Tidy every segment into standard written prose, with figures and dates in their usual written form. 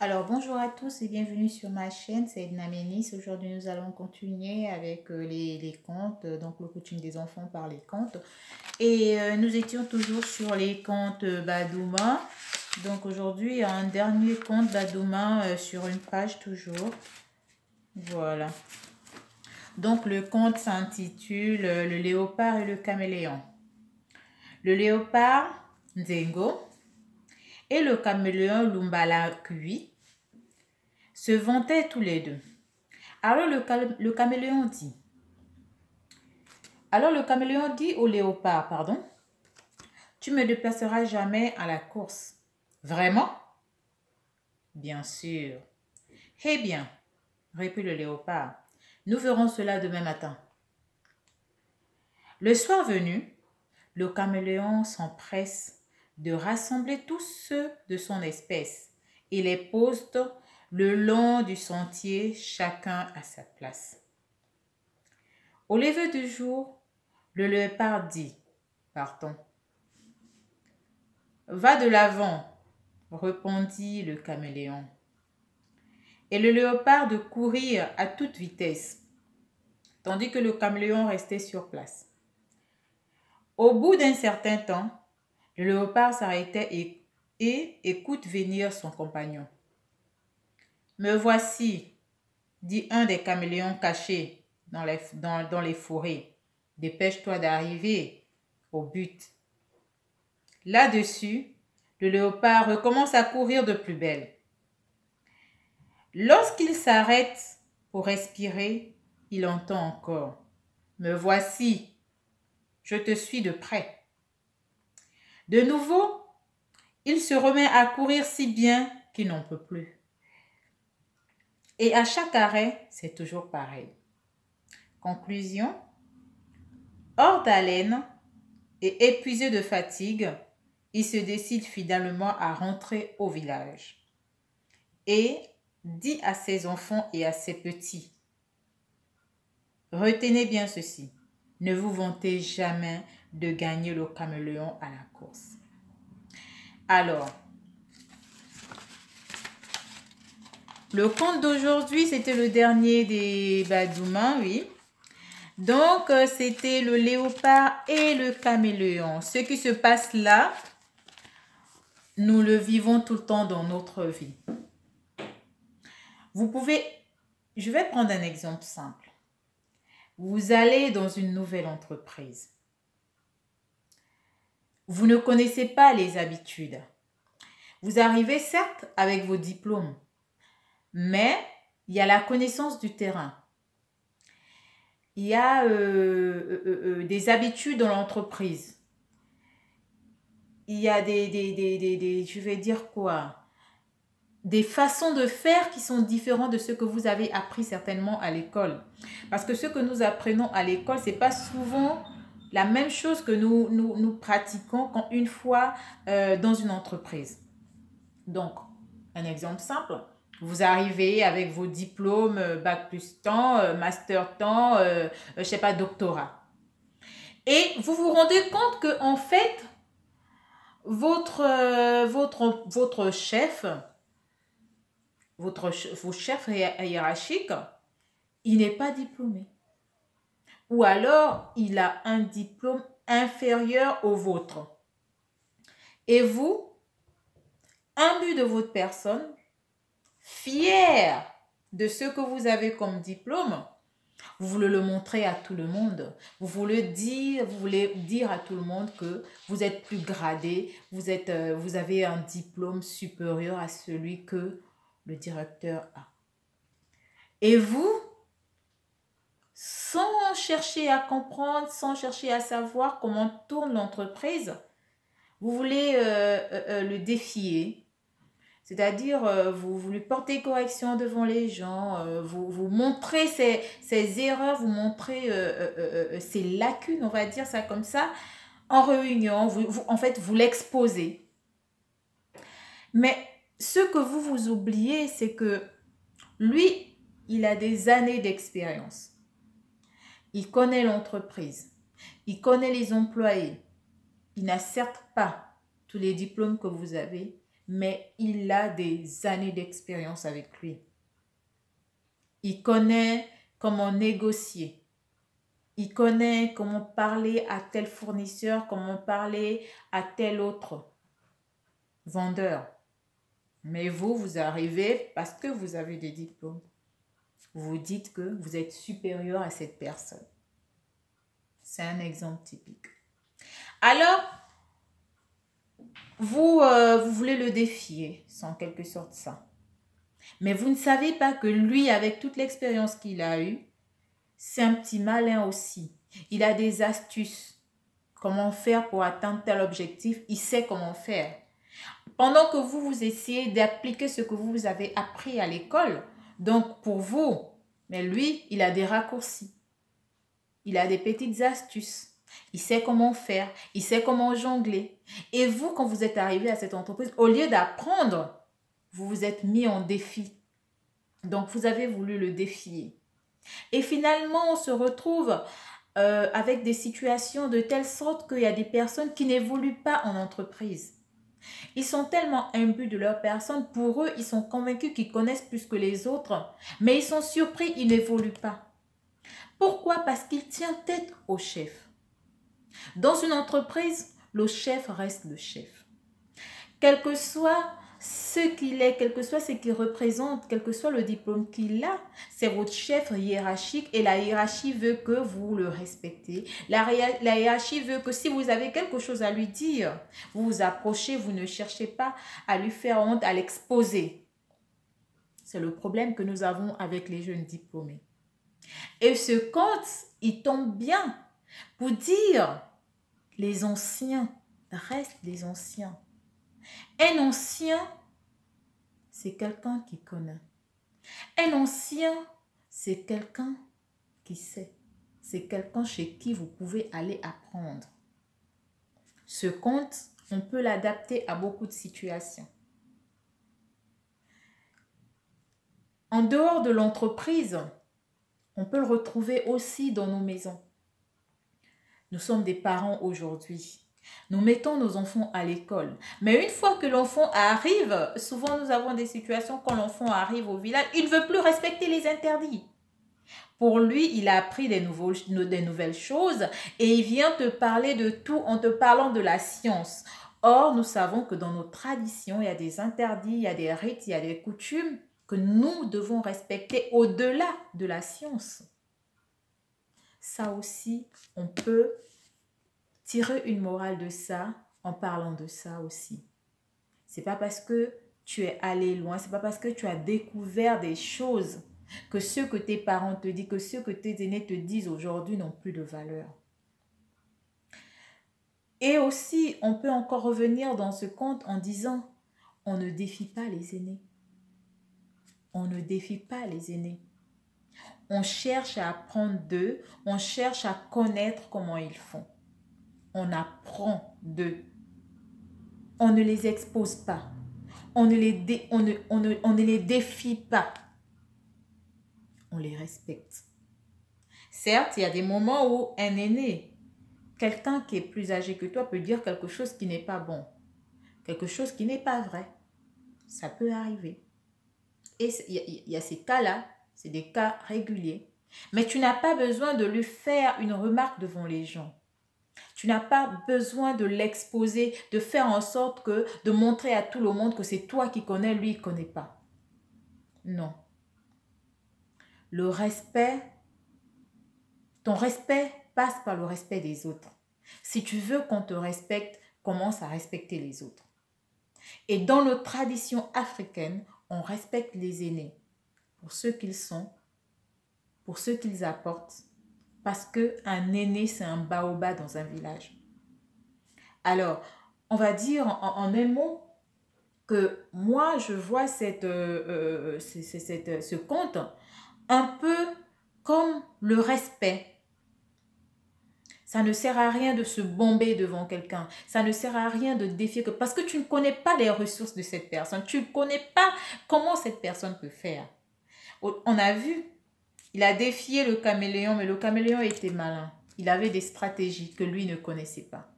Alors bonjour à tous et bienvenue sur ma chaîne, c'est Edna Ménis. Aujourd'hui nous allons continuer avec les contes, donc le coaching des enfants par les contes. Et nous étions toujours sur les contes Badouma. Donc aujourd'hui un dernier conte Badouma sur une page toujours. Voilà. Donc le conte s'intitule Le léopard et le caméléon. Le léopard, Nzengo, et le caméléon Lumbala Kui se vantaient tous les deux. Alors le caméléon dit, au léopard, pardon, tu me déplaceras jamais à la course. Vraiment? Bien sûr. Eh bien, répondit le léopard, nous verrons cela demain matin. Le soir venu, le caméléon s'empresse de rassembler tous ceux de son espèce et les poste le long du sentier, chacun à sa place. Au lever du jour, le léopard dit, partons. Va de l'avant, répondit le caméléon. Et le léopard de courir à toute vitesse, tandis que le caméléon restait sur place. Au bout d'un certain temps, le léopard s'arrêtait et écoute venir son compagnon. Me voici, dit un des caméléons cachés dans les forêts. Dépêche-toi d'arriver au but. Là-dessus, le léopard recommence à courir de plus belle. Lorsqu'il s'arrête pour respirer, il entend encore. Me voici, je te suis de près. De nouveau, il se remet à courir si bien qu'il n'en peut plus. Et à chaque arrêt, c'est toujours pareil. Conclusion, hors d'haleine et épuisé de fatigue, il se décide finalement à rentrer au village et dit à ses enfants et à ses petits, retenez bien ceci, ne vous vantez jamais de gagner le caméléon à la course. Alors, le conte d'aujourd'hui, c'était le dernier des Badouma, oui. Donc, c'était le léopard et le caméléon. Ce qui se passe là, nous le vivons tout le temps dans notre vie. Je vais prendre un exemple simple. Vous allez dans une nouvelle entreprise. Vous ne connaissez pas les habitudes. Vous arrivez certes avec vos diplômes, mais il y a la connaissance du terrain. Il y a des habitudes dans l'entreprise. Il y a je vais dire quoi? Des façons de faire qui sont différentes de ce que vous avez appris certainement à l'école. Parce que ce que nous apprenons à l'école, ce n'est pas souvent la même chose que nous pratiquons quand une fois dans une entreprise. Donc, un exemple simple. Vous arrivez avec vos diplômes, bac plus temps, master temps, je sais pas, doctorat. Et vous vous rendez compte que en fait, votre chef, vos chefs hiérarchiques, il n'est pas diplômé. Ou alors, il a un diplôme inférieur au vôtre. Et vous, imbu de votre personne, fier de ce que vous avez comme diplôme, vous voulez le montrer à tout le monde. Vous voulez dire à tout le monde que vous êtes plus gradé, vous avez un diplôme supérieur à celui que le directeur a. Et vous, sans chercher à comprendre, sans chercher à savoir comment tourne l'entreprise, vous voulez le défier. C'est-à-dire, vous lui portez correction devant les gens, vous montrez ses erreurs, vous montrez ses lacunes, on va dire ça comme ça, en réunion, en fait, vous l'exposez. Mais ce que vous oubliez, c'est que lui, il a des années d'expérience. Il connaît l'entreprise, il connaît les employés. Il n'a certes pas tous les diplômes que vous avez, mais il a des années d'expérience avec lui. Il connaît comment négocier. Il connaît comment parler à tel fournisseur, comment parler à tel autre vendeur. Mais vous, vous arrivez parce que vous avez des diplômes. Vous vous dites que vous êtes supérieur à cette personne. C'est un exemple typique. Alors, vous voulez le défier, c'est en quelque sorte ça. Mais vous ne savez pas que lui, avec toute l'expérience qu'il a eue, c'est un petit malin aussi. Il a des astuces. Comment faire pour atteindre tel objectif, il sait comment faire. Pendant que vous essayez d'appliquer ce que vous avez appris à l'école, donc pour vous, mais lui, il a des raccourcis. Il a des petites astuces. Il sait comment faire. Il sait comment jongler. Et vous, quand vous êtes arrivé à cette entreprise, au lieu d'apprendre, vous vous êtes mis en défi. Donc, vous avez voulu le défier. Et finalement, on se retrouve avec des situations de telle sorte qu'il y a des personnes qui n'évoluent pas en entreprise. Ils sont tellement imbus de leur personne. Pour eux, ils sont convaincus qu'ils connaissent plus que les autres. Mais ils sont surpris, ils n'évoluent pas. Pourquoi? Parce qu'il tient tête au chef. Dans une entreprise, le chef reste le chef. Quel que soit ce qu'il est, quel que soit ce qu'il représente, quel que soit le diplôme qu'il a, c'est votre chef hiérarchique et la hiérarchie veut que vous le respectez. La hiérarchie veut que si vous avez quelque chose à lui dire, vous vous approchez, vous ne cherchez pas à lui faire honte, à l'exposer. C'est le problème que nous avons avec les jeunes diplômés. Et ce compte, il tombe bien pour dire les anciens restent les anciens. Un ancien, c'est quelqu'un qui connaît. Un ancien, c'est quelqu'un qui sait. C'est quelqu'un chez qui vous pouvez aller apprendre. Ce conte, on peut l'adapter à beaucoup de situations. En dehors de l'entreprise, on peut le retrouver aussi dans nos maisons. Nous sommes des parents aujourd'hui. Nous mettons nos enfants à l'école. Mais une fois que l'enfant arrive, souvent nous avons des situations quand l'enfant arrive au village, il ne veut plus respecter les interdits. Pour lui, il a appris des nouvelles choses et il vient te parler de tout en te parlant de la science. Or, nous savons que dans nos traditions, il y a des interdits, il y a des rites, il y a des coutumes que nous devons respecter au-delà de la science. Ça aussi, on peut tirer une morale de ça en parlant de ça aussi. C'est pas parce que tu es allé loin, c'est pas parce que tu as découvert des choses que ce que tes parents te disent, que ce que tes aînés te disent aujourd'hui n'ont plus de valeur. Et aussi, on peut encore revenir dans ce conte en disant, on ne défie pas les aînés. On ne défie pas les aînés. On cherche à apprendre d'eux, on cherche à connaître comment ils font. On apprend d'eux. On ne les expose pas. On ne les défie pas. On les respecte. Certes, il y a des moments où un aîné, quelqu'un qui est plus âgé que toi, peut dire quelque chose qui n'est pas bon. Quelque chose qui n'est pas vrai. Ça peut arriver. Et il y a ces cas-là, c'est des cas réguliers. Mais tu n'as pas besoin de lui faire une remarque devant les gens. Tu n'as pas besoin de l'exposer, de faire en sorte que, de montrer à tout le monde que c'est toi qui connais, lui, il ne connaît pas. Non. Le respect, ton respect passe par le respect des autres. Si tu veux qu'on te respecte, commence à respecter les autres. Et dans notre tradition africaine, on respecte les aînés pour ce qu'ils sont, pour ce qu'ils apportent, parce qu'un aîné, c'est un baobab dans un village. Alors, on va dire en un mot que moi, je vois ce conte un peu comme le respect. Ça ne sert à rien de se bomber devant quelqu'un. Ça ne sert à rien de défier, parce que tu ne connais pas les ressources de cette personne. Tu ne connais pas comment cette personne peut faire. On a vu, il a défié le caméléon, mais le caméléon était malin. Il avait des stratégies que lui ne connaissait pas.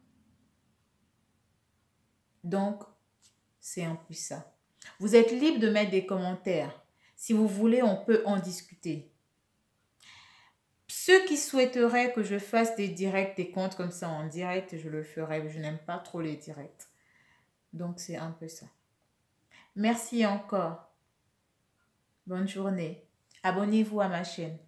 Donc, C'est un peu ça. Vous êtes libre de mettre des commentaires. Si vous voulez, on peut en discuter. Ceux qui souhaiteraient que je fasse des directs, des comptes comme ça en direct, je le ferai. Je n'aime pas trop les directs. Donc, c'est un peu ça. Merci encore. Bonne journée. Abonnez-vous à ma chaîne.